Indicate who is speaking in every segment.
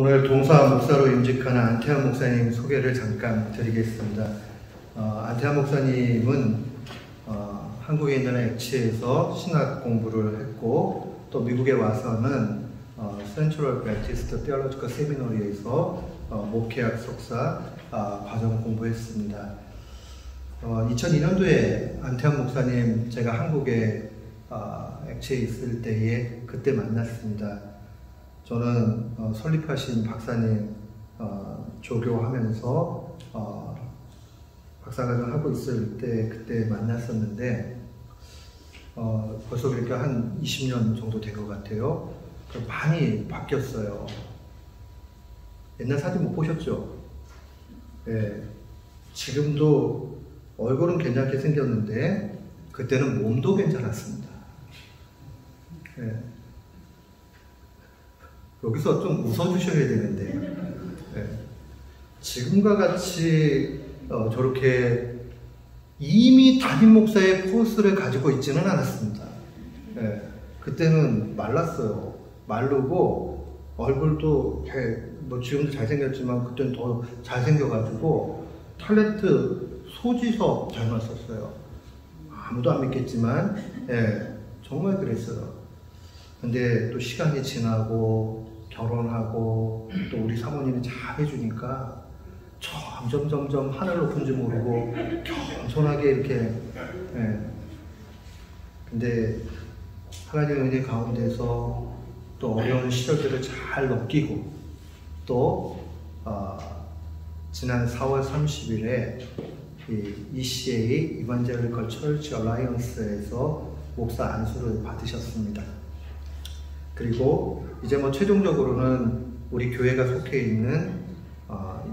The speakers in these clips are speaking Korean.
Speaker 1: 오늘 동사 목사로 임직하는 안태환 목사님 소개를 잠깐 드리겠습니다. 안태환 목사님은 한국에 있는 엑치에서 신학 공부를 했고 또 미국에 와서는 센트럴 배프티스트 테올로지컬 세미너리에서 목회학 석사 과정 공부했습니다. 2002년도에 안태환 목사님 제가 한국에 엑치에 있을 때에 그때 만났습니다. 저는 설립하신 박사님 조교하면서 박사과정 하고 있을 때 그때 만났었는데 벌써 그렇게 한 20년 정도 된 것 같아요. 많이 바뀌었어요. 옛날 사진 못 보셨죠? 네. 지금도 얼굴은 괜찮게 생겼는데 그때는 몸도 괜찮았습니다. 네. 여기서 좀 웃어주셔야 되는데 지금과 같이 저렇게 이미 담임 목사의 포스를 가지고 있지는 않았습니다. 그때는 말랐어요. 마르고 얼굴도 뭐 지금도 잘생겼지만 그때는 더 잘생겨가지고 탤런트 소지섭 닮았었어요. 아무도 안 믿겠지만 정말 그랬어요. 근데 또 시간이 지나고 결혼하고 또 우리 사모님이 잘 해주니까 점점 하늘 높은지 모르고 겸손하게 이렇게 근데 하나님의 은혜 가운데서 또 어려운 시절들을 잘 넘기고 또 지난 4월 30일에 ECA 이반젤리컬 처치 얼라이언스에서 목사 안수를 받으셨습니다. 그리고 이제 뭐 최종적으로는 우리 교회가 속해 있는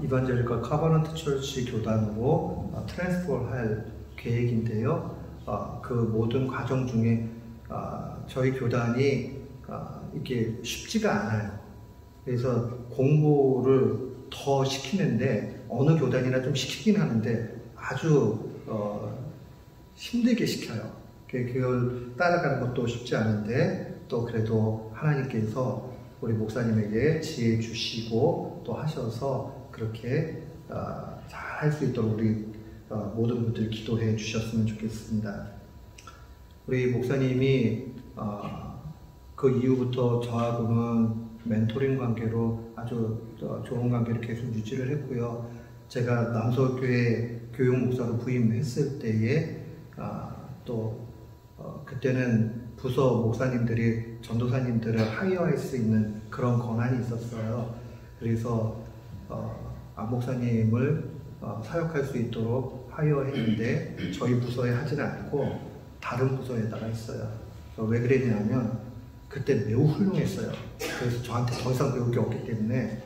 Speaker 1: 이반젤리컬 커버넌트 처치 교단으로 트랜스포를 할 계획인데요. 그 모든 과정 중에 저희 교단이 이게 쉽지가 않아요. 그래서 공부를 더 시키는데 어느 교단이나 좀 시키긴 하는데 아주 힘들게 시켜요. 그걸 따라가는 것도 쉽지 않은데 또 그래도 하나님께서 우리 목사님에게 지혜 주시고 또 하셔서 그렇게 잘 할 수 있도록 우리 모든 분들 기도해 주셨으면 좋겠습니다. 우리 목사님이 그 이후부터 저하고는 멘토링 관계로 아주 좋은 관계를 계속 유지를 했고요. 제가 남서교회 교육 목사로 부임했을 때에 또 그때는 부서 목사님들이 전도사님들을 하이어할 수 있는 그런 권한이 있었어요. 그래서 안 목사님을 사역할 수 있도록 하이어했는데 저희 부서에 하지는 않고 다른 부서에다가 했어요. 왜 그랬냐면 그때 매우 훌륭했어요. 그래서 저한테 더 이상 배울 게 없기 때문에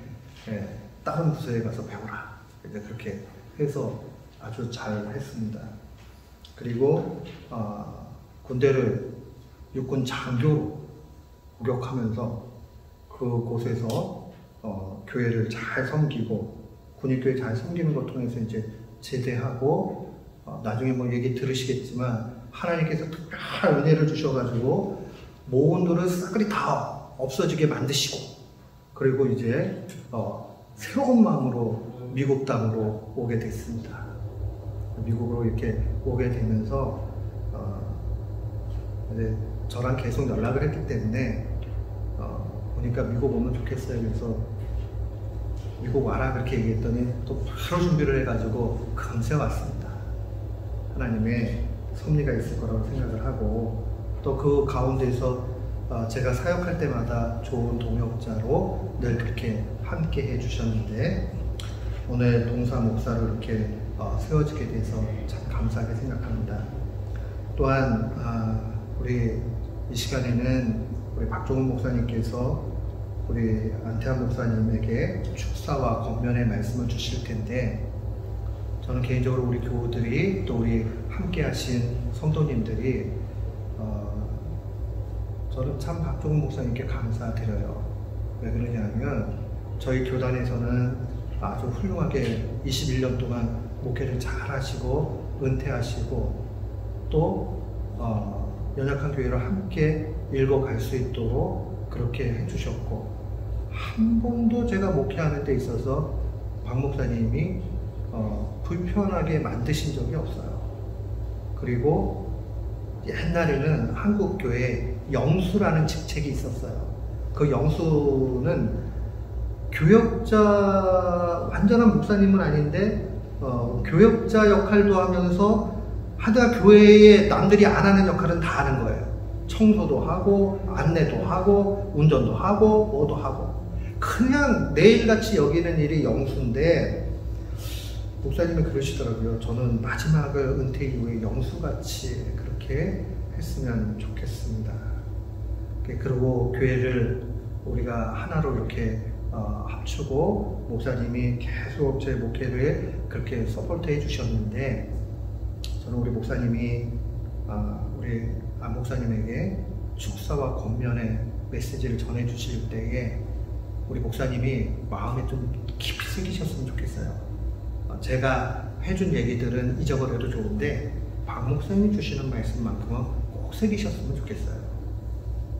Speaker 1: 다른 부서에 가서 배우라. 그렇게 해서 아주 잘 했습니다. 그리고 군대를 육군 장교로 복역하면서 그곳에서 교회를 잘 섬기고 군인교회 잘 섬기는 것 통해서 이제 제대하고 나중에 뭐 얘기 들으시겠지만 하나님께서 특별한 은혜를 주셔가지고 모은 돌을 싸그리 다 없어지게 만드시고 그리고 이제 새로운 마음으로 미국 땅으로 오게 됐습니다. 미국으로 이렇게 오게 되면서 이제 저랑 계속 연락을 했기 때문에 보니까 미국 오면 좋겠어요. 그래서 미국 와라 그렇게 얘기했더니 또 바로 준비를 해가지고 금세 왔습니다. 하나님의 섭리가 있을 거라고 생각을 하고 또 그 가운데서 제가 사역할 때마다 좋은 동역자로 늘 그렇게 함께 해주셨는데 오늘 동사 목사로 이렇게 세워지게 돼서 참 감사하게 생각합니다. 또한 우리 이 시간에는 우리 박종훈 목사님께서 우리 안태환 목사님에게 축사와 권면의 말씀을 주실 텐데 저는 개인적으로 우리 교우들이 또 우리 함께 하신 성도님들이 저는 참 박종훈 목사님께 감사드려요. 왜 그러냐면 저희 교단에서는 아주 훌륭하게 21년 동안 목회를 잘 하시고 은퇴하시고 또 연약한 교회를 함께 읽어갈 수 있도록 그렇게 해주셨고 한 번도 제가 목회하는 데 있어서 박 목사님이 불편하게 만드신 적이 없어요. 그리고 옛날에는 한국교회에 영수라는 직책이 있었어요. 그 영수는 교역자, 완전한 목사님은 아닌데 교역자 역할도 하면서 하다 교회에 남들이 안 하는 역할은 다 하는 거예요. 청소도 하고 안내도 하고 운전도 하고 뭐도 하고 그냥 내일같이 여기는 일이 영수인데 목사님이 그러시더라고요. 저는 마지막을 은퇴 이후에 영수같이 그렇게 했으면 좋겠습니다. 그리고 교회를 우리가 하나로 이렇게 합치고 목사님이 계속 제 목회를 그렇게 서포트해 주셨는데 저는 우리 목사님이 우리 목사님에게 축사와 권면의 메시지를 전해 주실 때에 우리 목사님이 마음에 좀 깊이 새기셨으면 좋겠어요. 제가 해준 얘기들은 잊어버려도 좋은데 박 목사님이 주시는 말씀만큼은 꼭 새기셨으면 좋겠어요.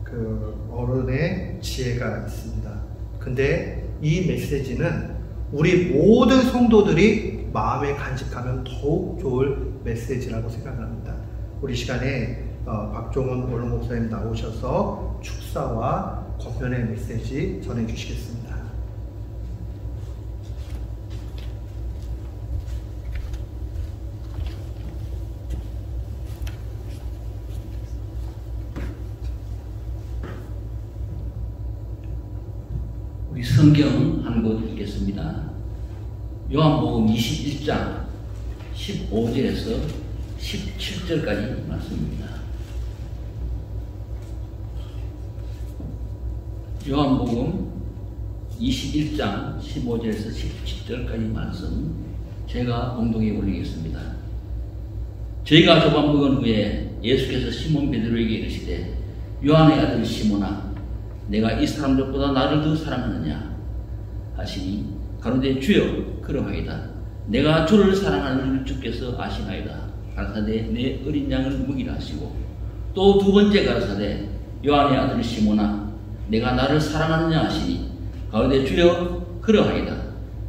Speaker 1: 그 어른의 지혜가 있습니다. 근데 이 메시지는 우리 모든 성도들이 마음에 간직하면 더욱 좋을 메시지라고 생각합니다. 우리 시간에 박종훈 원로 목사님 나오셔서 축사와 권면의 메시지 전해 주시겠습니다.
Speaker 2: 우리 성경 한 곳 읽겠습니다. 요한복음 21장 15절에서 17절까지 말씀입니다. 요한복음 21장 15절에서 17절까지 말씀 제가 봉독해 올리겠습니다. 저희가 저밥 먹은 후에 예수께서 시몬 베드로에게 이르시되 요한의 아들 시몬아 내가 이 사람들보다 나를 더 사랑하느냐 하시니 가로되 주여 그러하이다. 내가 주를 사랑하는 줄 주께서 아시나이다. 가라사대 내 어린 양을 먹이라 하시고 또 두 번째 가라사대 요한의 아들 시몬아 내가 나를 사랑하느냐 하시니 가로되 주여 그러하이다.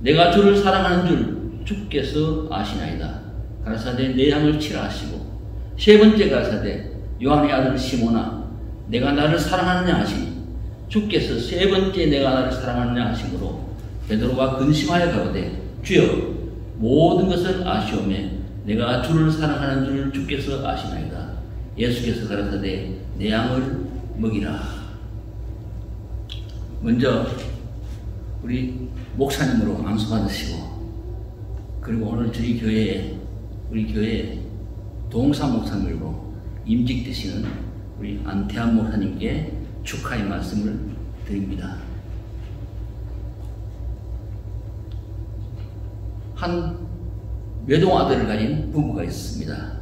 Speaker 2: 내가 주를 사랑하는 줄 주께서 아시나이다. 가라사대 내 양을 치라 하시고 세 번째 가라사대 요한의 아들 시몬아 내가 나를 사랑하느냐 하시니 주께서 세 번째 내가 나를 사랑하느냐 하시므로 베드로가 근심하여 가로되 주여 모든 것을 아시오매 내가 주를 사랑하는 줄 주께서 아시나이다. 예수께서 가라사대 내 양을 먹이라. 먼저 우리 목사님으로 안수받으시고 그리고 오늘 저희 교회에 우리 교회 동사 목사님으로 임직되시는 우리 안태한 목사님께 축하의 말씀을 드립니다. 한 외동아들을 가진 부부가 있습니다.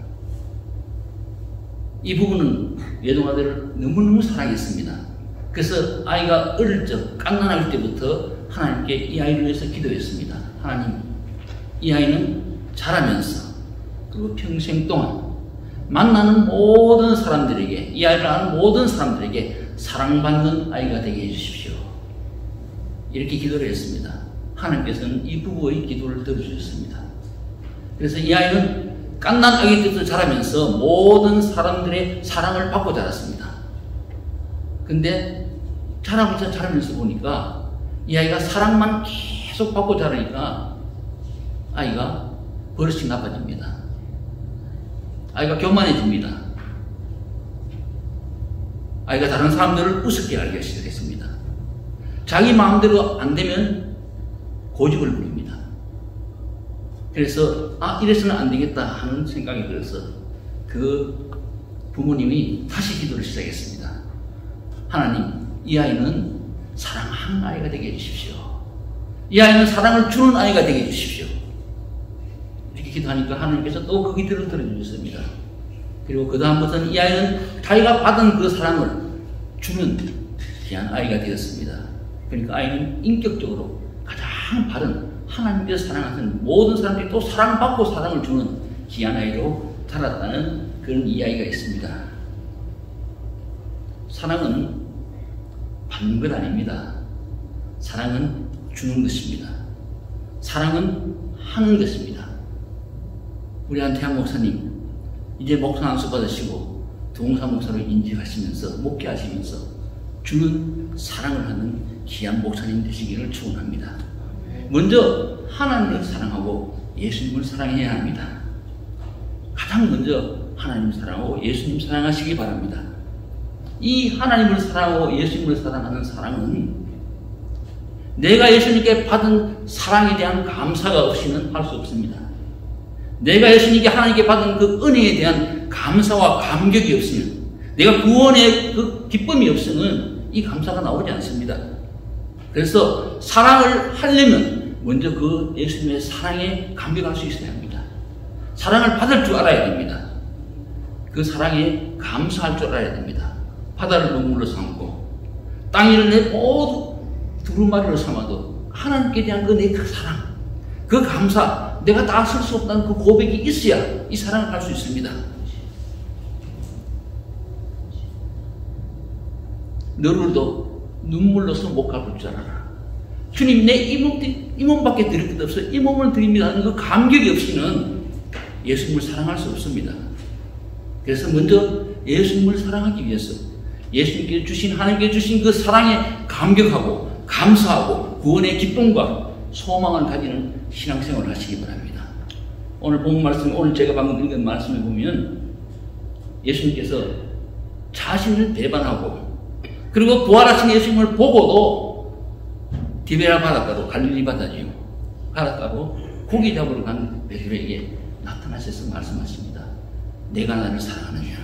Speaker 2: 이 부부는 외동아들을 너무너무 사랑했습니다. 그래서 아이가 어릴 적 갓난아기 때부터 하나님께 이 아이를 위해서 기도했습니다. 하나님, 이 아이는 자라면서 그리고 평생 동안 만나는 모든 사람들에게 이 아이를 아는 모든 사람들에게 사랑받는 아이가 되게 해주십시오. 이렇게 기도를 했습니다. 하나님께서는 이 부부의 기도를 들어주셨습니다. 그래서 이 아이는 갓난 아기 때부터 자라면서 모든 사람들의 사랑을 받고 자랐습니다. 근데 자라면서 보니까 이 아이가 사랑만 계속 받고 자라니까 아이가 버릇이 나빠집니다. 아이가 교만해집니다. 아이가 다른 사람들을 우습게 알기 시작했습니다. 자기 마음대로 안 되면 고집을 부립니다. 그래서 이래서는 안 되겠다 하는 생각이 들어서 그 부모님이 다시 기도를 시작했습니다. 하나님, 이 아이는 사랑하는 아이가 되게 해주십시오. 이 아이는 사랑을 주는 아이가 되게 해주십시오. 이렇게 기도하니까 하나님께서 또 그 기도를 들어주셨습니다. 그리고 그 다음부터는 이 아이는 자기가 받은 그 사랑을 주는 귀한 아이가 되었습니다. 그러니까 아이는 인격적으로 가장 바른 하나님께서 사랑하는 모든 사람들이 또 사랑받고 사랑을 주는 귀한 아이로 자랐다는 그런 이야기가 있습니다. 사랑은 받는 것 아닙니다. 사랑은 주는 것입니다. 사랑은 하는 것입니다. 우리 안태한 목사님, 이제 목사 안수 받으시고 동사 목사로 인직하시면서 목회하시면서 주는 사랑을 하는 귀한 목사님 되시기를 축원합니다. 먼저 하나님을 사랑하고 예수님을 사랑해야 합니다. 가장 먼저 하나님을 사랑하고 예수님 사랑하시기 바랍니다. 이 하나님을 사랑하고 예수님을 사랑하는 사랑은 내가 예수님께 받은 사랑에 대한 감사가 없이는 할 수 없습니다. 내가 예수님께 하나님께 받은 그 은혜에 대한 감사와 감격이 없으면, 내가 구원의 그 기쁨이 없으면 이 감사가 나오지 않습니다. 그래서 사랑을 하려면 먼저 그 예수님의 사랑에 감격할 수 있어야 합니다. 사랑을 받을 줄 알아야 됩니다. 그 사랑에 감사할 줄 알아야 됩니다. 바다를 눈물로 삼고 땅 위를 내 모두 두루마리로 삼아도 하나님께 대한 그 사랑, 그 감사, 내가 다 쓸 수 없다는 그 고백이 있어야 이 사랑을 할 수 있습니다. 너를도 눈물로서 못 갚을 줄 알아라. 주님, 내 이 몸밖에 드릴 것 없어. 이 몸을 드립니다 하는 그 감격이 없이는 예수님을 사랑할 수 없습니다. 그래서 먼저 예수님을 사랑하기 위해서 예수님께 주신, 하나님께 주신 그 사랑에 감격하고 감사하고 구원의 기쁨과 소망을 가지는 신앙생활을 하시기 바랍니다. 오늘 본 말씀, 오늘 제가 방금 읽은 말씀에 보면 예수님께서 자신을 배반하고 그리고 부활하신 예수님을 보고도 디베라 바닷가로, 갈릴리 바다지요, 바닷가로 고기 잡으러 간 베드로에게 나타나셔서 말씀하십니다. 내가 나를 사랑하느냐.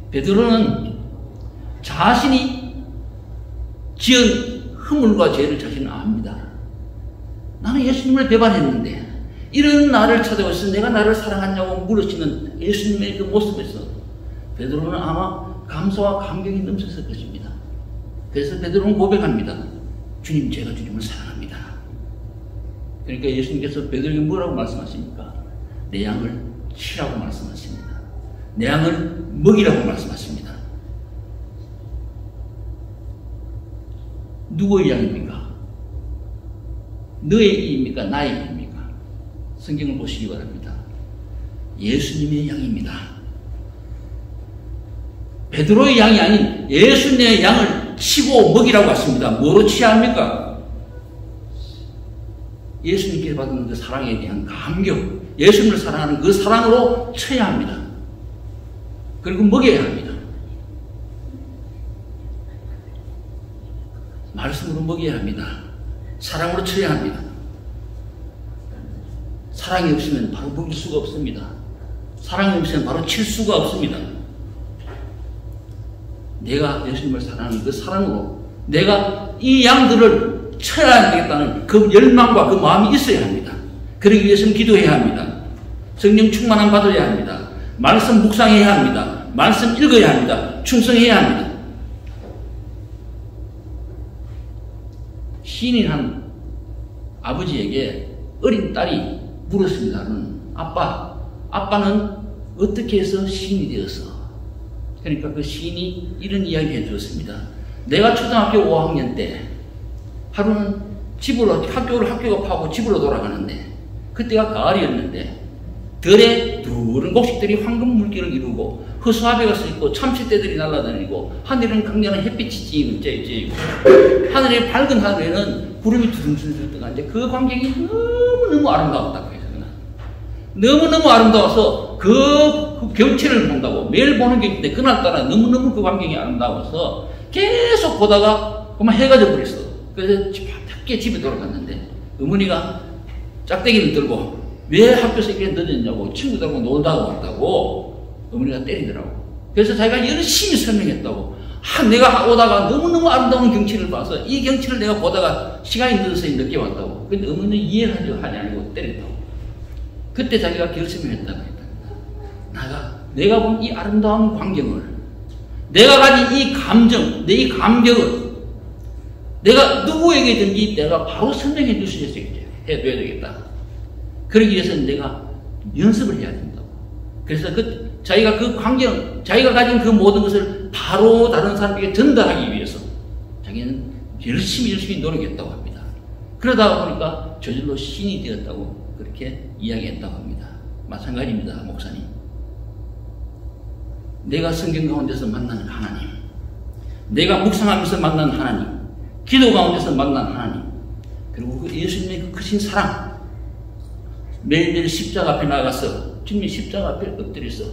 Speaker 2: 베드로는 자신이 지은 허물과 죄를 자신은 압니다. 나는 예수님을 배반했는데 이런 나를 찾아오셔서 내가 나를 사랑하냐고 물으시는 예수님의 그 모습에서 베드로는 아마 감사와 감격이 넘쳤을 것입니다. 그래서 베드로는 고백합니다. 주님, 제가 주님을 사랑합니다. 그러니까 예수님께서 베드로에게 뭐라고 말씀하십니까? 내 양을 치라고 말씀하십니다. 내 양을 먹이라고 말씀하십니다. 누구의 양입니까? 너의 이입니까? 나의 이입니까? 성경을 보시기 바랍니다. 예수님의 양입니다. 베드로의 양이 아닌 예수님의 양을 치고 먹이라고 하십니다. 뭐로 치야 합니까? 예수님께 받은 그 사랑에 대한 감격, 예수님을 사랑하는 그 사랑으로 쳐야 합니다. 그리고 먹여야 합니다. 말씀으로 먹여야 합니다. 사랑으로 쳐야 합니다. 사랑이 없으면 바로 먹일 수가 없습니다. 사랑이 없으면 바로 칠 수가 없습니다. 내가 예수님을 사랑하는 그 사랑으로 내가 이 양들을 쳐야 되겠다는 그 열망과 그 마음이 있어야 합니다. 그러기 위해서는 기도해야 합니다. 성령 충만함 받아야 합니다. 말씀 묵상해야 합니다. 말씀 읽어야 합니다. 충성해야 합니다. 시인인 한 아버지에게 어린 딸이 물었습니다. 아빠는 어떻게 해서 시인이 되었어? 그러니까 그 시인이 이런 이야기 해주었습니다. 내가 초등학교 5학년 때 하루는 학교가 파고 집으로 돌아가는데 그때가 가을이었는데 들에 두른 곡식들이 황금 물결을 이루고 허수아비가 서있고 참치떼들이 날아다니고 하늘은 강렬한 햇빛이 찌고 하늘의 밝은 하늘에는 구름이 두둥두둥 떠가는데 그 광경이 너무너무 아름다웠다고 해서 너무너무 아름다워서 그 경치를 본다고 매일 보는 게 있는데 그날따라 너무너무 그 광경이 아름다워서 계속 보다가 그만 해가 져버렸어. 그래서 밖에 집에 돌아갔는데 어머니가 짝대기를 들고 왜 학교에서 이렇게 늦었냐고 친구들하고 놀다가 왔다고 어머니가 때리더라고. 그래서 자기가 열심히 설명했다고. 내가 오다가 너무너무 아름다운 경치를 봐서 이 경치를 내가 보다가 시간이 늦어서 늦게 왔다고. 근데 어머니는 이해하지 아니고 때렸다고. 그때 자기가 결심을 했다고 했답니다. 내가 본 이 아름다운 광경을, 내가 가진 이 감정, 내 이 감격을 내가 누구에게든지 내가 바로 설명해 줄 수 있게 해줘야 되겠다. 그러기 위해서는 내가 연습을 해야 된다고. 그래서 자기가 그 광경, 자기가 가진 그 모든 것을 바로 다른 사람에게 전달하기 위해서 열심히 노력했다고 합니다. 그러다 보니까 저절로 신이 되었다고 그렇게 이야기했다고 합니다. 마찬가지입니다, 목사님. 내가 성경 가운데서 만나는 하나님, 내가 묵상하면서 만나는 하나님, 기도 가운데서 만나는 하나님, 그리고 그 예수님의 그 크신 사랑, 매일매일 십자가 앞에 나가서 주님의 십자가 앞에 엎드려서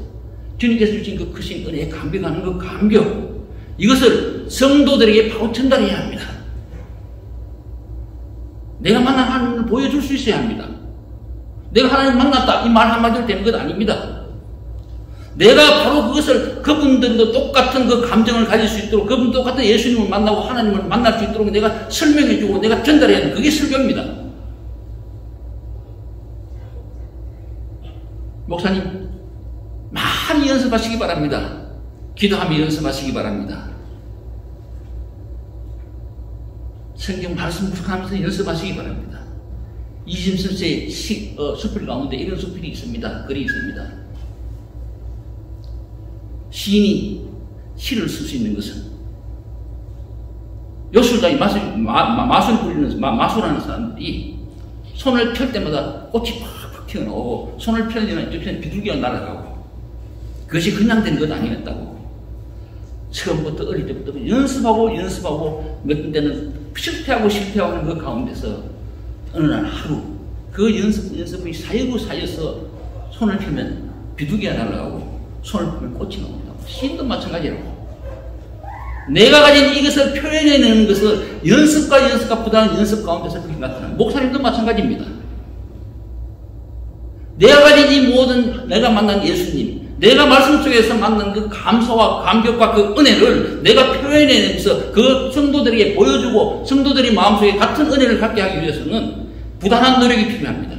Speaker 2: 주님께서 주신 그 크신 은혜에 감격하는 그 감격, 이것을 성도들에게 바로 전달해야 합니다. 내가 만난 하나님을 보여줄 수 있어야 합니다. 내가 하나님 만났다 이 말 한마디로 되는 것 아닙니다. 내가 바로 그것을 그분들도 똑같은 그 감정을 가질 수 있도록, 그분 똑같은 예수님을 만나고 하나님을 만날 수 있도록 내가 설명해주고 내가 전달해야 하는, 그게 설교입니다. 목사님 많이 연습하시기 바랍니다. 기도하며 연습하시기 바랍니다. 성경 말씀 묵상하면서 연습하시기 바랍니다. 이심선생의 수필 가운데 이런 수필이 있습니다. 글이 있습니다. 시인이 시를 쓸 수 있는 것은 요술가이 마술 부리는 마술하는 사람들이 손을 펼 때마다 꽃이 팍팍 튀어나오고 손을 펴면 비둘기가 날아가고, 그것이 그냥 되는 것 아니었다고. 처음부터 어릴 때부터 연습하고 몇 때는 실패하고 하는 그 가운데서 어느 날 하루 그 연습이 쌓여서 손을 펴면 비둘기가 날아가고 손을 펴면 꽃이 나온다고. 시인도 마찬가지라고. 내가 가진 이것을 표현해내는 것을 연습과 부단한 연습 가운데서 그렇게 나타나는, 목사님도 마찬가지입니다. 내가 가진 이 모든, 내가 만난 예수님, 내가 말씀 속에서 만난 그 감사와 감격과 그 은혜를 내가 표현해내면서 그 성도들에게 보여주고 성도들이 마음속에 같은 은혜를 갖게 하기 위해서는 부단한 노력이 필요합니다.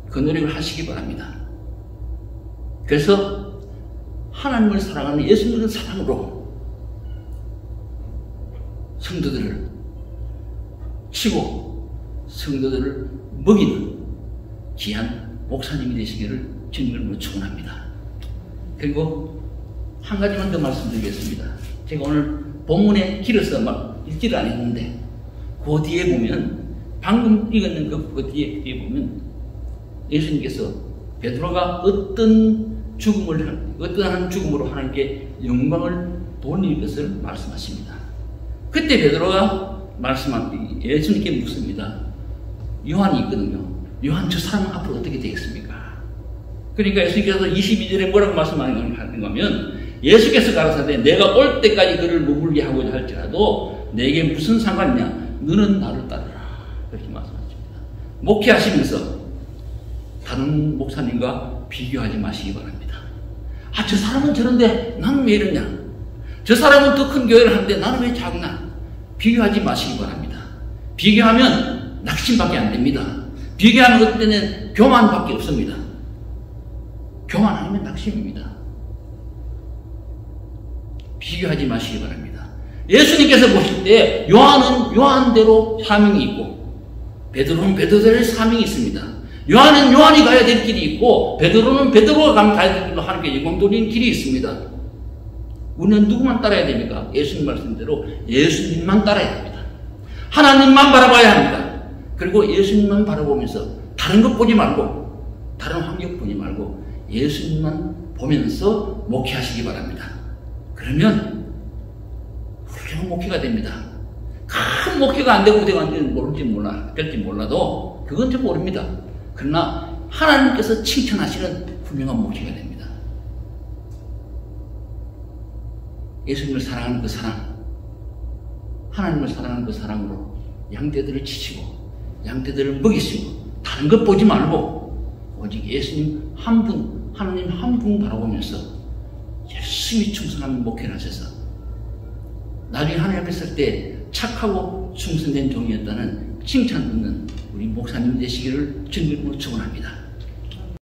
Speaker 2: 그 노력을 하시기 바랍니다. 그래서 하나님을 사랑하는 예수님의 사랑으로 성도들을 치고 성도들을 먹이는 귀한 목사님이 되시기를 주님을 축원합니다. 그리고 한 가지만 더 말씀드리겠습니다. 제가 오늘 본문에 길어서 막 읽지를 안 했는데 그 뒤에 보면, 방금 읽었는 그 뒤에 보면 예수님께서 베드로가 어떠한 죽음으로 하나님께 영광을 돌릴 것을 말씀하십니다. 그때 베드로가 예수님께 묻습니다. 요한이 있거든요. 요한, 저 사람은 앞으로 어떻게 되겠습니까? 그러니까 예수님께서 22절에 뭐라고 말씀하는가 하면, 예수께서 가라사대 내가 올 때까지 그를 머물게 하고자 할지라도 내게 무슨 상관이냐, 너는 나를 따르라, 그렇게 말씀하십니다. 목회하시면서 다른 목사님과 비교하지 마시기 바랍니다. 아, 저 사람은 저런데 나는 왜 이러냐, 저 사람은 더 큰 교회를 하는데 나는 왜 작나, 비교하지 마시기 바랍니다. 비교하면 낙심밖에 안 됩니다. 비교하면 어떨 때는 교만밖에 없습니다. 교만 아니면 낙심입니다. 비교하지 마시기 바랍니다. 예수님께서 보실 때 요한은 요한대로 사명이 있고 베드로는 베드로의 사명이 있습니다. 요한은 요한이 가야 될 길이 있고 베드로는 베드로가 가야 될 길로 하나님께 영광 돌리는 길이 있습니다. 우리는 누구만 따라야 됩니까? 예수님 말씀대로 예수님만 따라야 합니다. 하나님만 바라봐야 합니다. 그리고 예수님만 바라보면서 다른 것 보지 말고, 다른 환경 보지 말고 예수님만 보면서 목회하시기 바랍니다. 그러면 훌륭한 목회가 됩니다. 큰 목회가 안 되고 안 되는지 될지 몰라도 그건 좀 모릅니다. 그러나 하나님께서 칭찬하시는 훌륭한 목회가 됩니다. 예수님을 사랑하는 그 사랑, 하나님을 사랑하는 그 사랑으로 양떼들을 지치고 양떼들을 먹이시고 다른 것 보지 말고 오직 예수님 한 분, 하나님 한 분 바라보면서 열심히 충성하는 목회를 하셔서 나중에 하나님 앞에 설 때 착하고 충성된 종이었다는 칭찬 듣는 우리 목사님 되시기를 주님으로 축원합니다.